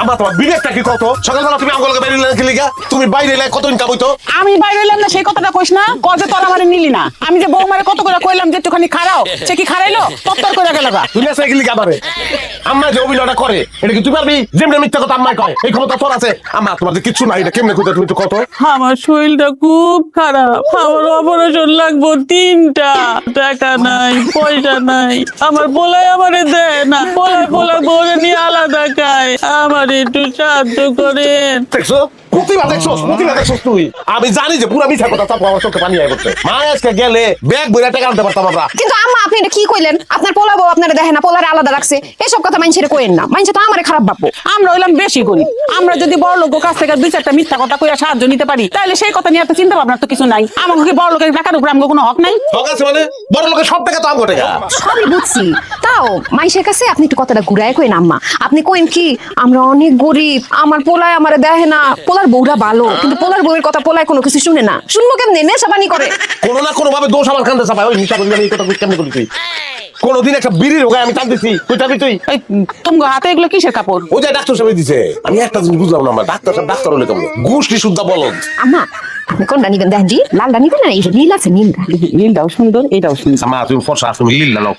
আমার তোমার বিবেকটা কি কত? সকালবেলা তুমি আমগুলোকে বাইরে রেখে লিগা, তুমি বাইরে এলে কত ইনকাম হইতো? আমি বাইরে এলাম না সেই কথাটা কইস না, কবে তোর আমারে নিলি না। আমি যে বৌমারে কত করে কইলাম যে একটুখানি খাড়াও, সে কি খাড়াইলো? তত্তর করে গেল গা। তুমি আসলে লিগা আমারে আম্মা যে অভিনয়টা করে এটা কি তুমি পারবি? যেমনি মিথ্যা কথা আম্মাই কয় এই ক্ষমতা তোর আছে? আম্মা তোমার যে কিচ্ছু নাই, এটা কেমনে কইতে তুমি তো কত? আমার শরীরটা খুব খারাপ, আমার অপারেশন লাগবো 3টা, টাকা নাই পয়সা নাই, আমার পোলাই আমারে দেয় না, পোলা বউরে নিয়ে আলাদা খায়, আমার একটু সাহায্য করেন। দেখছো প্রতিভা দেখছোস তুই। আমি জানি যে পুরা মিথ্যা কথা, তারপর আমার চোখে পানি আয় করছে। মা আজকে গেলে ব্যাগ বইরা টাকা আনতে পারতাম আমরা। কিন্তু আম্মা আপনি এটা কি কইলেন? আপনার পোলা বউ আপনারা দেখেন না, পোলারে আলাদা রাখছে, এসব কথা মানুষের কইেন না, মানুষ তো আমারে খারাপ ভাববো। আমরা হইলাম বেশি করি, আমরা যদি বড় লোক কাছ থেকে 2-4টা মিথ্যা কথা কইয়া সাহায্য নিতে পারি, তাহলে সেই কথা নিয়ে এত চিন্তা ভাবনা তো কিছু নাই। আমাকে কি বড় লোকের টাকার উপর আমাকে কোনো হক নাই? হক আছে মানে? বড় লোকের সব টাকা তো আমগো টাকা। সবই বুঝছি, তাও মানুষের কাছে আপনি একটু কথাটা ঘুরায় কইন আম্মা। আপনি কইন কি আমরা অনেক গরিব, আমার পোলায় আমারে দেখে না, পোলার বউরা ভালো, কিন্তু পোলার বউয়ের কথা পোলায় কোনো কিছু শুনে না। শুনবো কেমনে? নেশাবানি করে। কোনো না কোনো ভাবে দোষ আমার কান্দে চাপায়। ওই মিথ্যা বলবি এই কথা কেমনে করি তুই? কোনদিন একটা বিড়ির রোগায় আমি টানতেছি, তুই টানবি তুই? এই তোমার হাতে এগুলো কিসের কাপড়? ওই যে ডাক্তার সাহেব দিছে। আমি একটা জিনিস বুঝলাম না, আমার ডাক্তার সাহেব ডাক্তার হলে কেমন গোষ্ঠী শুদ্ধা বলদ। আম্মা আপনি কোনটা নিবেন দেখেন জি, লালটা নিবেন না এই যে নীল আছে নীলটা? নীলটাও সুন্দর, এটাও সুন্দর। মা তুমি ফর্সা তুমি লিল না নাও।